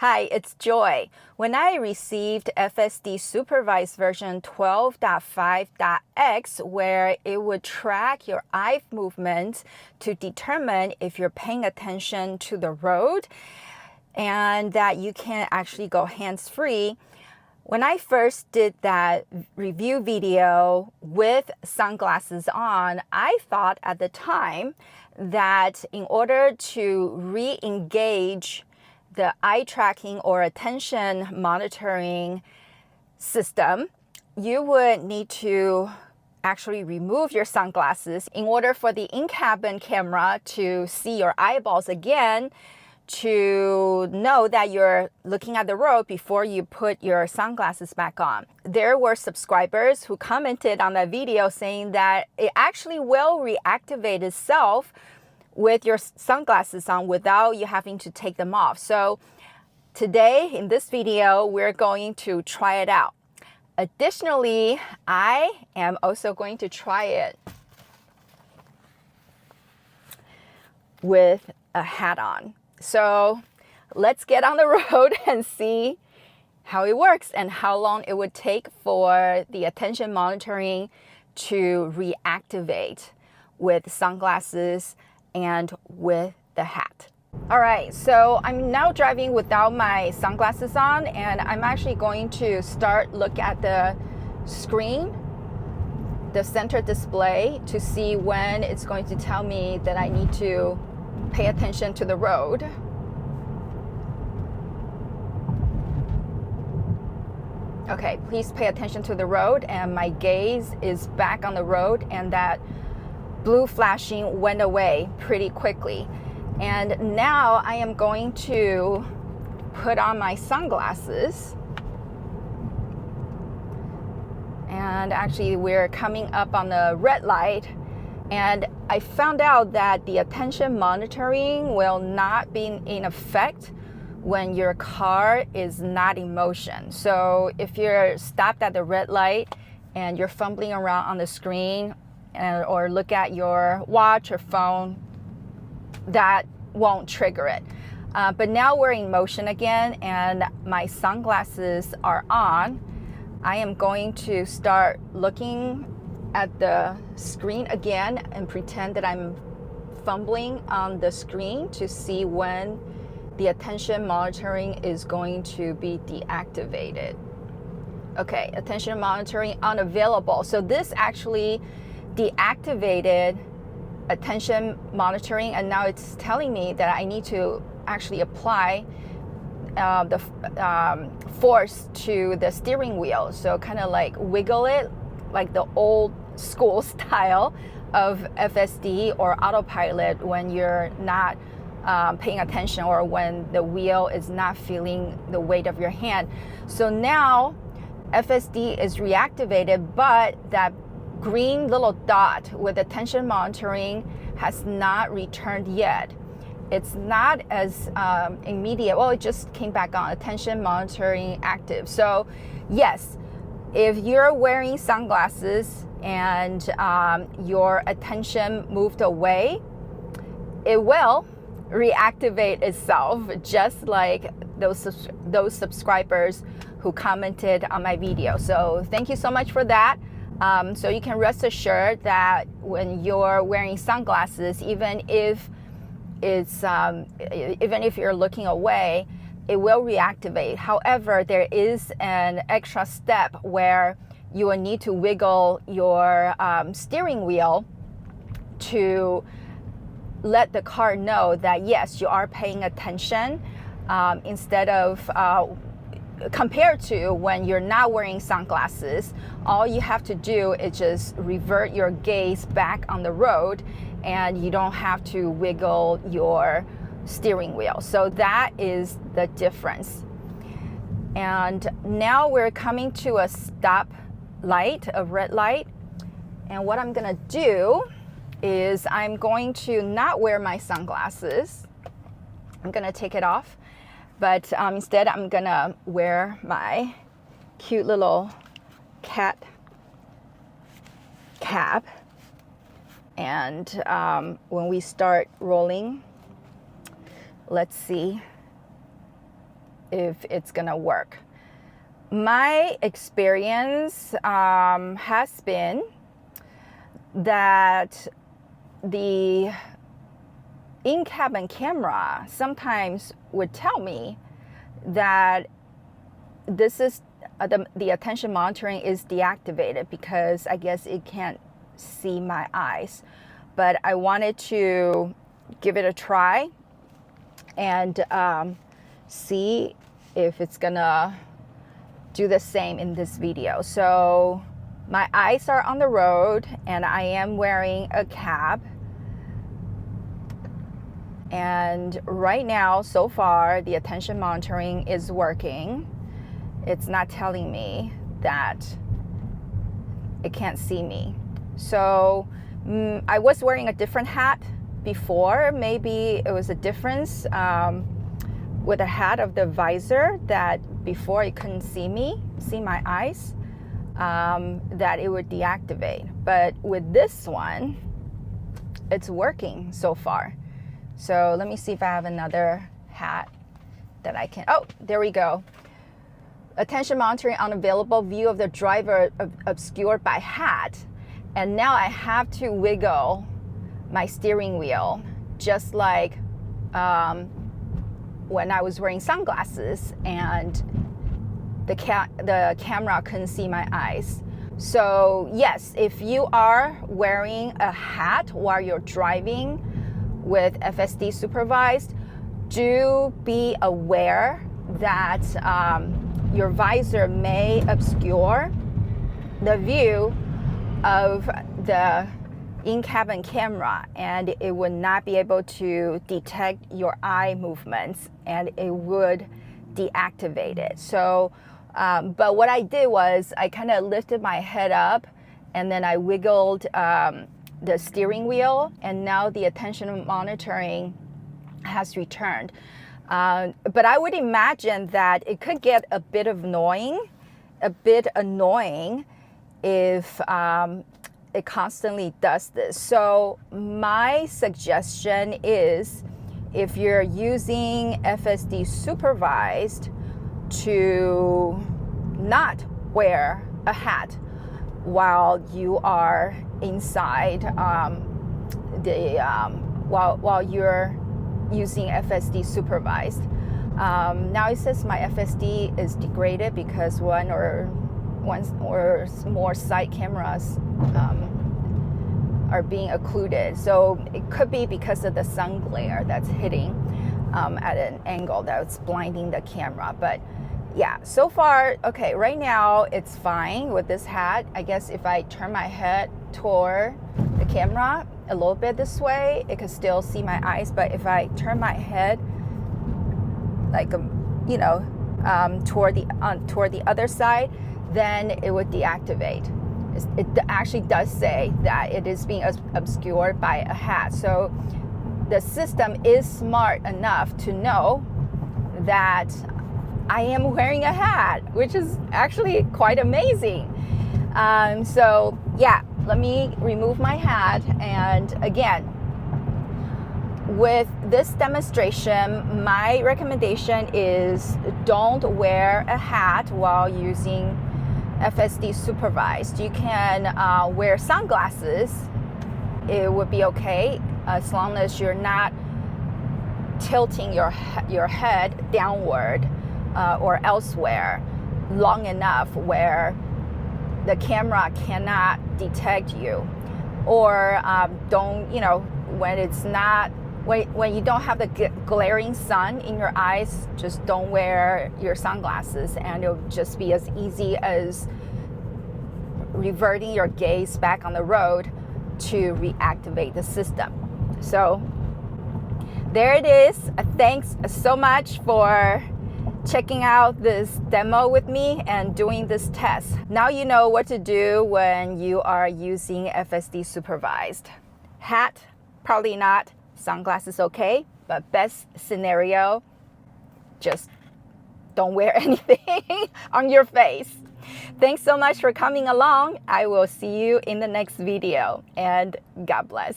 Hi, it's Joy. When I received FSD Supervised version 12.5.x, where it would track your eye movements to determine if you're paying attention to the road and that you can actually go hands-free, when I first did that review video with sunglasses on, I thought at the time that in order to re-engage the eye tracking or attention monitoring system, you would need to actually remove your sunglasses in order for the in-cabin camera to see your eyeballs again, to know that you're looking at the road before you put your sunglasses back on. There were subscribers who commented on that video saying that it actually will reactivate itself with your sunglasses on without you having to take them off. So today in this video, we're going to try it out. Additionally, I am also going to try it with a hat on. So let's get on the road and see how it works and how long it would take for the attention monitoring to reactivate with sunglasses and with the hat. All right, so I'm now driving without my sunglasses on, and I'm actually going to look at the screen, the center display, to see when it's going to tell me that I need to pay attention to the road. Okay, please pay attention to the road, and my gaze is back on the road, and that blue flashing went away pretty quickly. And now I am going to put on my sunglasses. And actually we're coming up on the red light, and I found out that the attention monitoring will not be in effect when your car is not in motion. So if you're stopped at the red light and you're fumbling around on the screen or look at your watch or phone, that won't trigger it. But now we're in motion again and my sunglasses are on. I am going to start looking at the screen again and pretend that I'm fumbling on the screen to see when the attention monitoring is going to be deactivated. Okay, attention monitoring unavailable. So this actually deactivated attention monitoring, and now it's telling me that I need to actually apply the force to the steering wheel. So kind of like wiggle it like the old school style of FSD or autopilot when you're not paying attention or when the wheel is not feeling the weight of your hand. So now FSD is reactivated, but that green little dot with attention monitoring has not returned yet. It's not as immediate. Well, it just came back on, attention monitoring active. So yes, if you're wearing sunglasses and your attention moved away, it will reactivate itself, just like those subscribers who commented on my video. So thank you so much for that. So you can rest assured that when you're wearing sunglasses, even if you're looking away, it will reactivate. However, there is an extra step where you will need to wiggle your steering wheel to let the car know that yes, you are paying attention, instead of compared to when you're not wearing sunglasses. All you have to do is just revert your gaze back on the road, and you don't have to wiggle your steering wheel. So that is the difference. And now we're coming to a stop light, a red light. And what I'm gonna do is I'm going to not wear my sunglasses. I'm gonna take it off. But instead, I'm gonna wear my cute little cat cap. And when we start rolling, let's see if it's gonna work. My experience has been that the in-cabin camera sometimes would tell me that this is the attention monitoring is deactivated because I guess it can't see my eyes. But I wanted to give it a try and see if it's gonna do the same in this video. So my eyes are on the road and I am wearing a cap. And right now, so far, the attention monitoring is working. It's not telling me that it can't see me. So I was wearing a different hat before. Maybe it was a difference with the hat of the visor, that before it couldn't see my eyes, that it would deactivate. But with this one, it's working so far. So let me see if I have another hat that I can, oh, there we go. Attention monitoring unavailable, view of the driver obscured by hat. And now I have to wiggle my steering wheel, just like when I was wearing sunglasses and the camera couldn't see my eyes. So yes, if you are wearing a hat while you're driving with FSD Supervised, do be aware that your visor may obscure the view of the in-cabin camera, and it would not be able to detect your eye movements, and it would deactivate it. So, but what I did was I kind of lifted my head up and then I wiggled the steering wheel, and now the attention monitoring has returned. But I would imagine that it could get a bit annoying if it constantly does this. So my suggestion is, if you're using FSD Supervised, to not wear a hat while you are inside while you're using FSD Supervised. Now it says my FSD is degraded because one or more side cameras are being occluded. So it could be because of the sun glare that's hitting at an angle that's blinding the camera. But yeah, so far, okay, right now it's fine with this hat. I guess if I turn my head toward the camera a little bit this way, it could still see my eyes. But if I turn my head like, toward the other side, then it would deactivate. It actually does say that it is being obscured by a hat. So the system is smart enough to know that I am wearing a hat, which is actually quite amazing. So yeah, let me remove my hat. And again, with this demonstration, my recommendation is don't wear a hat while using FSD Supervised. You can wear sunglasses. It would be okay as long as you're not tilting your head downward or elsewhere long enough where the camera cannot detect you. Or don't, when it's not, when you don't have the glaring sun in your eyes, just don't wear your sunglasses, and it'll just be as easy as reverting your gaze back on the road to reactivate the system. So there it is. Thanks so much for checking out this demo with me and doing this test. Now you know what to do when you are using FSD Supervised. Hat, probably not. Sunglasses, okay. But best scenario, just don't wear anything on your face. Thanks so much for coming along. I will see you in the next video, and God bless.